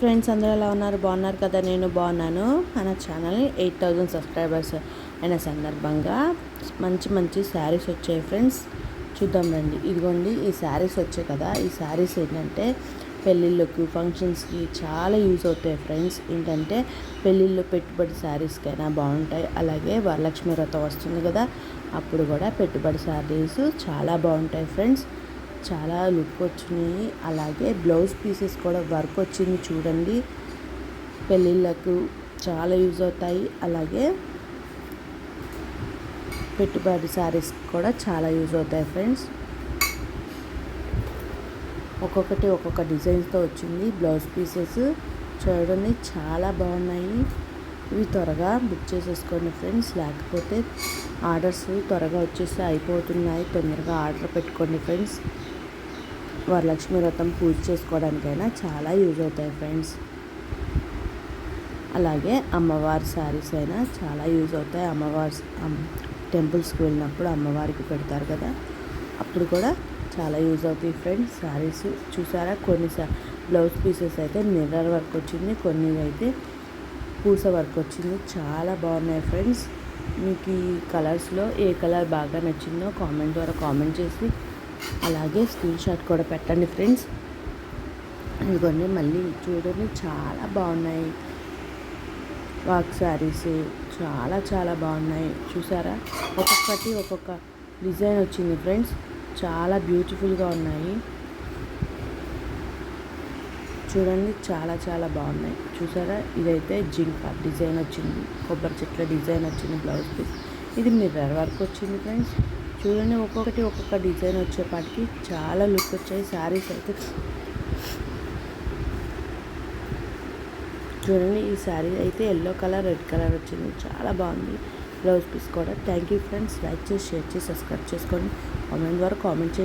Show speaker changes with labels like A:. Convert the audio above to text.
A: Friends అందరూ ఎలా ఉన్నారు? బాగున్నారు కదా? నేను బాగున్నాను. మన ఛానల్ 8000 సబ్స్క్రైబర్స్ అయిన సందర్భంగా మంచి మంచి శారీస్ వచ్చాయి ఫ్రెండ్స్. చూద్దాం రండి. ఇదిగోండి ఈ శారీస్ వచ్చాయి కదా. ఈ శారీస్ ఏంటంటే పెళ్ళిళ్ళకు ఫంక్షన్స్కి చాలా యూజ్ అవుతాయి ఫ్రెండ్స్. ఏంటంటే పెళ్ళిళ్ళు పెట్టుబడి శారీస్కైనా బాగుంటాయి. అలాగే వరలక్ష్మి వ్రతం వస్తుంది కదా, అప్పుడు కూడా పెట్టుబడి శారీస్ చాలా బాగుంటాయి ఫ్రెండ్స్. చాలా లుక్ వచ్చినాయి. అలాగే బ్లౌజ్ పీసెస్ కూడా వర్క్ వచ్చింది చూడండి. పెళ్ళిళ్ళకు చాలా యూజ్ అవుతాయి. అలాగే పెట్టుబడి శారీస్ కూడా చాలా యూజ్ అవుతాయి ఫ్రెండ్స్. ఒక్కొక్కటి ఒక్కొక్క డిజైన్స్తో వచ్చింది బ్లౌజ్ పీసెస్. చూడండి చాలా బాగున్నాయి. ఇవి త్వరగా బుక్ చేసేసుకోండి ఫ్రెండ్స్, లేకపోతే ఆర్డర్స్ త్వరగా వచ్చేసి అయిపోతున్నాయి. తొందరగా ఆర్డర్ పెట్టుకోండి ఫ్రెండ్స్. వరలక్ష్మి వ్రతం పూజ చేసుకోవడానికైనా చాలా యూజ్ అవుతాయి ఫ్రెండ్స్. అలాగే అమ్మవారి శారీస్ అయినా చాలా యూజ్ అవుతాయి. అమ్మవారి టెంపుల్స్కి వెళ్ళినప్పుడు అమ్మవారికి పెడతారు కదా, అప్పుడు కూడా చాలా యూజ్ అవుతాయి ఫ్రెండ్స్. శారీస్ చూసారా, కొన్ని బ్లౌజ్ పీసెస్ అయితే మిర్రర్ వర్క్ వచ్చింది, కొన్ని అయితే పూస వర్క్ వచ్చింది. చాలా బాగున్నాయి ఫ్రెండ్స్. మీకు ఈ కలర్స్లో ఏ కలర్ బాగా నచ్చిందో కామెంట్ ద్వారా కామెంట్ చేసి అలాగే స్క్రీన్ షాట్ కూడా పెట్టండి ఫ్రెండ్స్. ఇదిగోండి మళ్ళీ చూడండి చాలా బాగున్నాయి. వర్క్ శారీస్ చాలా చాలా బాగున్నాయి. చూసారా, ఒక్కొక్కటి ఒక్కొక్క డిజైన్ వచ్చింది ఫ్రెండ్స్. చాలా బ్యూటిఫుల్గా ఉన్నాయి. చూడండి చాలా చాలా బాగున్నాయి. చూసారా, ఇదైతే జింక డిజైన్ వచ్చింది, కొబ్బరి చెట్ల డిజైన్ వచ్చింది బ్లౌజ్ పీస్. ఇది మిర్రర్ వర్క్ వచ్చింది ఫ్రెండ్స్. చూడండి ఒక్కొక్కటి ఒక్కొక్క డిజైన్ వచ్చేపాటికి చాలా లుక్ వచ్చాయి శారీస్ అయితే. చూడండి ఈ శారీ అయితే ఎల్లో కలర్ రెడ్ కలర్ వచ్చింది, చాలా బాగుంది. బ్లౌజ్ పీస్ కూడా. Thank you friends. లైక్ చేసి షేర్ చేసి సబ్స్క్రైబ్ చేసుకోండి. కామెంట్ ద్వారా కామెంట్ చేయండి.